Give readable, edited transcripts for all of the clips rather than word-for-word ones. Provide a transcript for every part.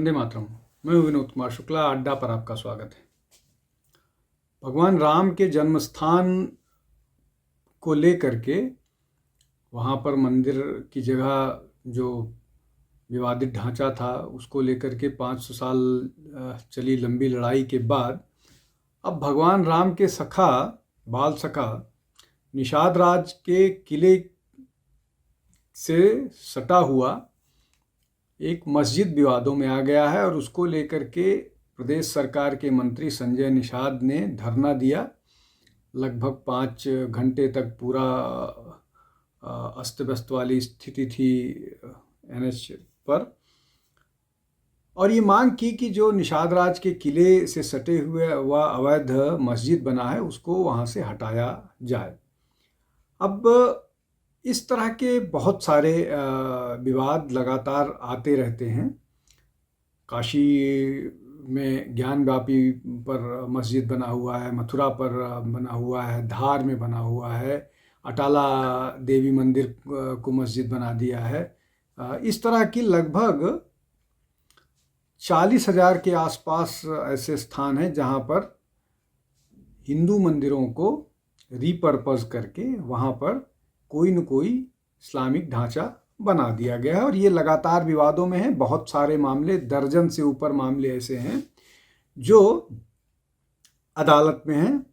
वंदे मातरम। मैं हूं विनोद कुमार शुक्ला। अड्डा पर आपका स्वागत है। भगवान राम के जन्म स्थान को लेकर के वहाँ पर मंदिर की जगह जो विवादित ढांचा था उसको लेकर के 500 साल चली लंबी लड़ाई के बाद अब भगवान राम के सखा बाल सखा निषाद राज के किले से सटा हुआ एक मस्जिद विवादों में आ गया है और उसको लेकर के प्रदेश सरकार के मंत्री संजय निषाद ने धरना दिया। लगभग 5 घंटे तक पूरा अस्त व्यस्त वाली स्थिति थी NH पर, और ये मांग की कि जो निषाद राज के किले से सटे हुए वह अवैध मस्जिद बना है उसको वहाँ से हटाया जाए। अब इस तरह के बहुत सारे विवाद लगातार आते रहते हैं। काशी में ज्ञानवापी पर मस्जिद बना हुआ है, मथुरा पर बना हुआ है, धार में बना हुआ है, अटाला देवी मंदिर को मस्जिद बना दिया है। इस तरह की लगभग 40,000 के आसपास ऐसे स्थान हैं जहाँ पर हिंदू मंदिरों को रीपर्पज़ करके वहाँ पर कोई न कोई इस्लामिक ढांचा बना दिया गया है और ये लगातार विवादों में है। बहुत सारे मामले, दर्जन से ऊपर मामले ऐसे हैं जो अदालत में हैं।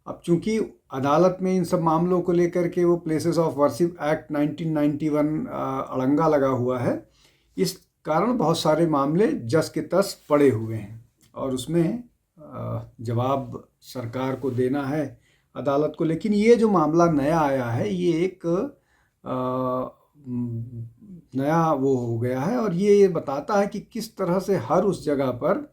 अब चूंकि अदालत में इन सब मामलों को लेकर के वो प्लेसेस ऑफ वर्शिप एक्ट 1991 अड़ंगा लगा हुआ है, इस कारण बहुत सारे मामले जस के तस पड़े हुए हैं और उसमें जवाब सरकार को देना है अदालत को। लेकिन ये जो मामला नया आया है ये एक नया वो हो गया है और ये बताता है कि किस तरह से हर उस जगह पर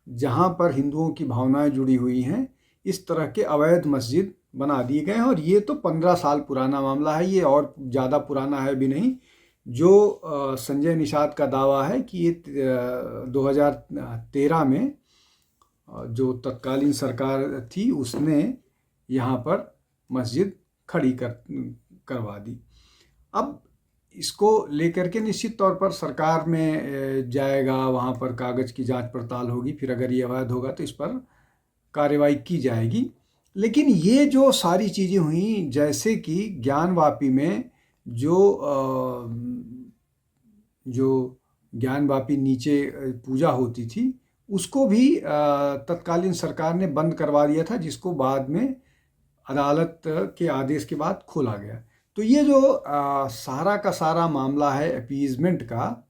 जहाँ पर हिंदुओं की भावनाएं जुड़ी हुई हैं इस तरह के अवैध मस्जिद बना दिए गए हैं। और ये तो 15 साल पुराना मामला है, ये और ज़्यादा पुराना है भी नहीं। जो संजय निषाद का दावा है कि ये 2013 में जो तत्कालीन सरकार थी उसने यहाँ पर मस्जिद खड़ी करवा दी। अब इसको लेकर के निश्चित तौर पर सरकार में जाएगा, वहाँ पर कागज़ की जांच पड़ताल होगी, फिर अगर ये अवैध होगा तो इस पर कार्रवाई की जाएगी। लेकिन ये जो सारी चीज़ें हुई, जैसे कि ज्ञानवापी में जो ज्ञानवापी नीचे पूजा होती थी उसको भी तत्कालीन सरकार ने बंद करवा दिया था, जिसको बाद में अदालत के आदेश के बाद खोला गया। तो ये जो सारा का सारा मामला है अपीज़मेंट का,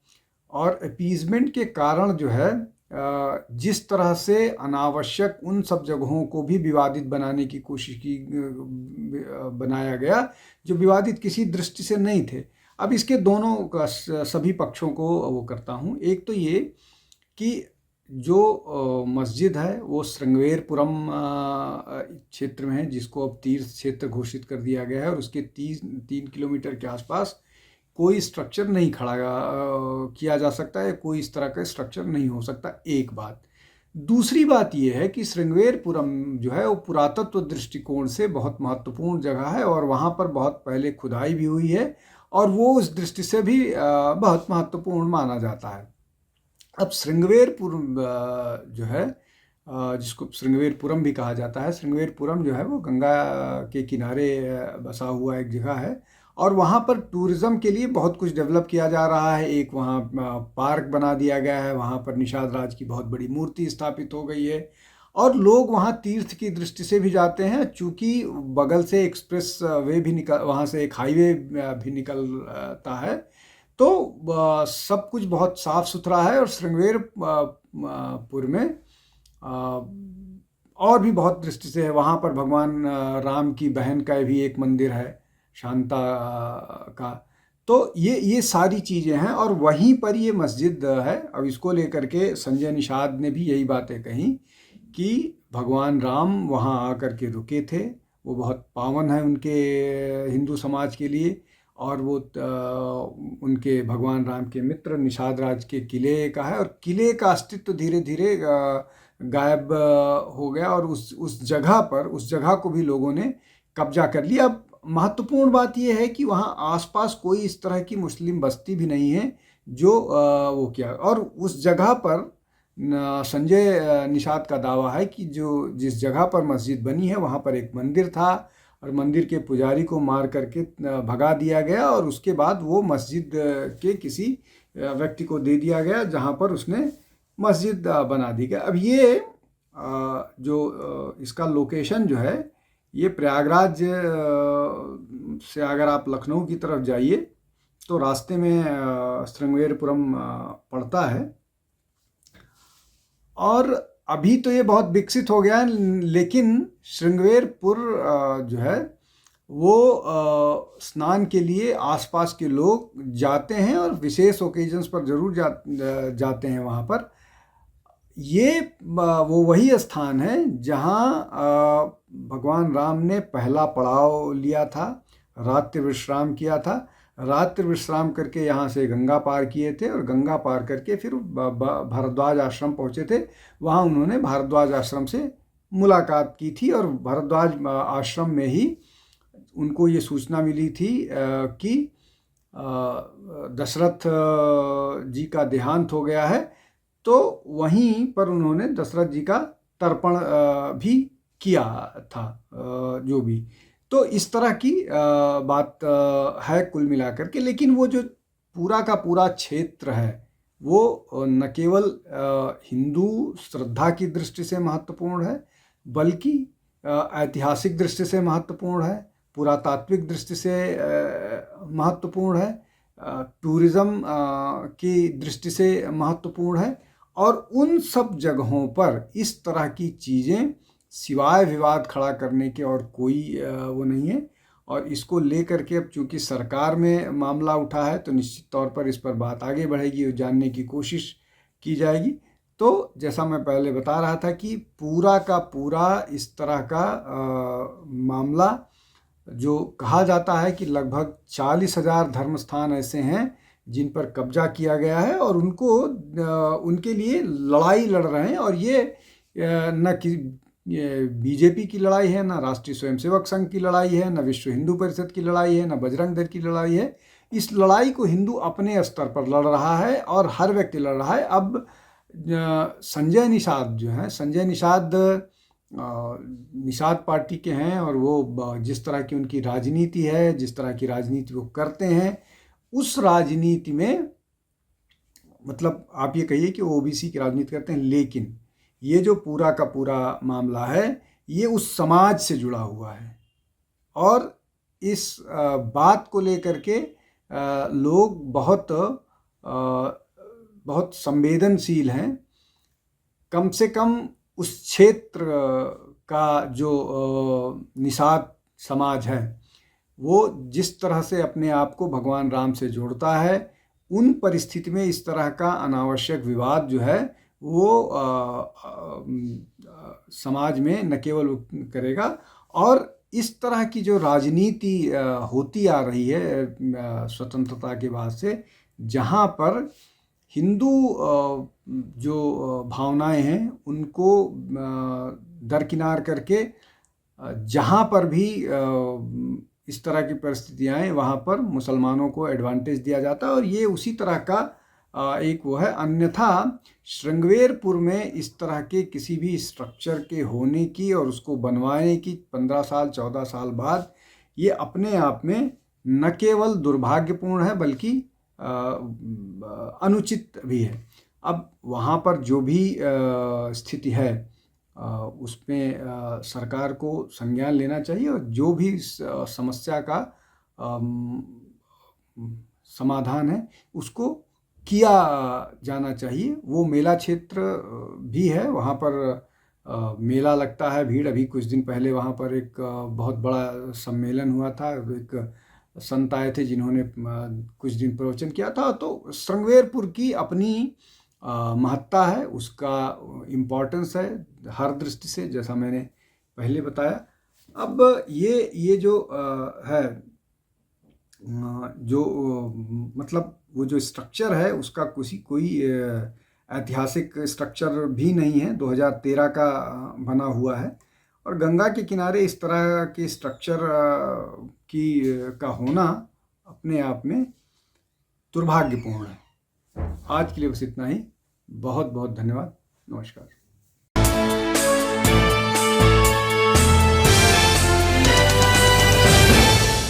और अपीज़मेंट के कारण जो है जिस तरह से अनावश्यक उन सब जगहों को भी विवादित बनाने की कोशिश की बनाया गया जो विवादित किसी दृष्टि से नहीं थे। अब इसके दोनों का सभी पक्षों को वो करता हूँ। एक तो ये कि जो मस्जिद है वो श्रृंगवेरपुरम क्षेत्र में है, जिसको अब तीर्थ क्षेत्र घोषित कर दिया गया है और उसके 3 किलोमीटर के आसपास कोई स्ट्रक्चर नहीं खड़ा किया जा सकता है, कोई इस तरह का स्ट्रक्चर नहीं हो सकता। एक बात। दूसरी बात ये है कि श्रृंगवेरपुरम जो है वो पुरातत्व दृष्टिकोण से बहुत महत्वपूर्ण जगह है और वहाँ पर बहुत पहले खुदाई भी हुई है और वो उस दृष्टि से भी बहुत महत्वपूर्ण माना जाता है। अब श्रृंगवेरपुरम जो है, जिसको श्रृंगवेरपुरम भी कहा जाता है, श्रृंगवेरपुरम जो है वो गंगा के किनारे बसा हुआ एक जगह है और वहाँ पर टूरिज़्म के लिए बहुत कुछ डेवलप किया जा रहा है। एक वहाँ पार्क बना दिया गया है, वहाँ पर निषाद राज की बहुत बड़ी मूर्ति स्थापित हो गई है और लोग वहाँ तीर्थ की दृष्टि से भी जाते हैं। चूँकि बगल से एक्सप्रेस वे भी वहाँ से एक हाईवे भी निकलता है, तो सब कुछ बहुत साफ़ सुथरा है। और श्रृंगवेरपुर में और भी बहुत दृष्टि से है। वहाँ पर भगवान राम की बहन का भी एक मंदिर है, शांता का। तो ये सारी चीज़ें हैं और वहीं पर ये मस्जिद है। अब इसको लेकर के संजय निषाद ने भी यही बातें कही कि भगवान राम वहाँ आकर के रुके थे, वो बहुत पावन है उनके हिंदू समाज के लिए, और वो उनके भगवान राम के मित्र निषाद राज के किले का है और किले का अस्तित्व धीरे धीरे गायब हो गया और उस जगह को भी लोगों ने कब्जा कर लिया। अब महत्वपूर्ण बात यह है कि वहाँ आसपास कोई इस तरह की मुस्लिम बस्ती भी नहीं है जो वो किया। और उस जगह पर संजय निषाद का दावा है कि जो जिस जगह पर मस्जिद बनी है वहाँ पर एक मंदिर था और मंदिर के पुजारी को मार करके भगा दिया गया और उसके बाद वो मस्जिद के किसी व्यक्ति को दे दिया गया जहाँ पर उसने मस्जिद बना दी गया। अब ये जो इसका लोकेशन जो है ये प्रयागराज से अगर आप लखनऊ की तरफ जाइए तो रास्ते में श्रृंगेरपुरम पड़ता है। और अभी तो ये बहुत विकसित हो गया है, लेकिन श्रृंगेरपुर जो है वो स्नान के लिए आसपास के लोग जाते हैं और विशेष ओकेजन्स पर ज़रूर जाते हैं वहाँ पर। ये वो वही स्थान है जहाँ भगवान राम ने पहला पड़ाव लिया था, रात्रि विश्राम किया था। रात्रि विश्राम करके यहाँ से गंगा पार किए थे और गंगा पार करके फिर भारद्वाज आश्रम पहुँचे थे। वहाँ उन्होंने भारद्वाज आश्रम से मुलाकात की थी और भारद्वाज आश्रम में ही उनको ये सूचना मिली थी कि दशरथ जी का देहांत हो गया है। तो वहीं पर उन्होंने दशरथ जी का तर्पण भी किया था जो भी। तो इस तरह की बात है कुल मिलाकर के। लेकिन वो जो पूरा का पूरा क्षेत्र है वो न केवल हिंदू श्रद्धा की दृष्टि से महत्वपूर्ण है बल्कि ऐतिहासिक दृष्टि से महत्वपूर्ण है, पुरातात्विक दृष्टि से महत्वपूर्ण है, टूरिज़्म की दृष्टि से महत्वपूर्ण है। और उन सब जगहों पर इस तरह की चीज़ें सिवाय विवाद खड़ा करने के और कोई वो नहीं है। और इसको लेकर के अब चूँकि सरकार में मामला उठा है तो निश्चित तौर पर इस पर बात आगे बढ़ेगी और जानने की कोशिश की जाएगी। तो जैसा मैं पहले बता रहा था कि पूरा का पूरा इस तरह का मामला जो कहा जाता है कि लगभग 40,000 धर्म स्थान ऐसे हैं जिन पर कब्जा किया गया है और उनको उनके लिए लड़ाई लड़ रहे हैं। और ये न कि बीजेपी की लड़ाई है, न राष्ट्रीय स्वयंसेवक संघ की लड़ाई है, न विश्व हिंदू परिषद की लड़ाई है, न बजरंग दल की लड़ाई है। इस लड़ाई को हिंदू अपने स्तर पर लड़ रहा है और हर व्यक्ति लड़ रहा है। अब संजय निषाद जो है, संजय निषाद निषाद पार्टी के हैं और वो जिस तरह की उनकी राजनीति है, जिस तरह की राजनीति वो करते हैं, उस राजनीति में मतलब आप ये कहिए कि वो ओबीसी की राजनीति करते हैं, लेकिन ये जो पूरा का पूरा मामला है ये उस समाज से जुड़ा हुआ है। और इस बात को लेकर के लोग बहुत संवेदनशील हैं। कम से कम उस क्षेत्र का जो निषाद समाज है वो जिस तरह से अपने आप को भगवान राम से जोड़ता है, उन परिस्थिति में इस तरह का अनावश्यक विवाद जो है वो समाज में न केवल करेगा। और इस तरह की जो राजनीति होती आ रही है स्वतंत्रता के बाद से, जहाँ पर हिंदू जो भावनाएं हैं उनको दरकिनार करके जहाँ पर भी इस तरह की परिस्थितियाँ आए वहाँ पर मुसलमानों को एडवांटेज दिया जाता है। और ये उसी तरह का एक वो है। अन्यथा श्रृंगेरपुर में इस तरह के किसी भी स्ट्रक्चर के होने की और उसको बनवाने की 15 साल 14 साल बाद ये अपने आप में न केवल दुर्भाग्यपूर्ण है बल्कि अनुचित भी है। अब वहाँ पर जो भी स्थिति है उसमें सरकार को संज्ञान लेना चाहिए और जो भी समस्या का समाधान है उसको किया जाना चाहिए। वो मेला क्षेत्र भी है, वहाँ पर मेला लगता है, भीड़। अभी कुछ दिन पहले वहाँ पर एक बहुत बड़ा सम्मेलन हुआ था, एक संत आए थे जिन्होंने कुछ दिन प्रवचन किया था। तो श्रृंगेरपुर की अपनी महत्ता है, उसका इम्पोर्टेंस है हर दृष्टि से, जैसा मैंने पहले बताया। अब ये जो है जो मतलब वो जो स्ट्रक्चर है उसका कोई ऐतिहासिक स्ट्रक्चर भी नहीं है, 2013 का बना हुआ है। और गंगा के किनारे इस तरह के स्ट्रक्चर का होना अपने आप में दुर्भाग्यपूर्ण है। आज के लिए बस इतना ही। बहुत बहुत धन्यवाद। नमस्कार।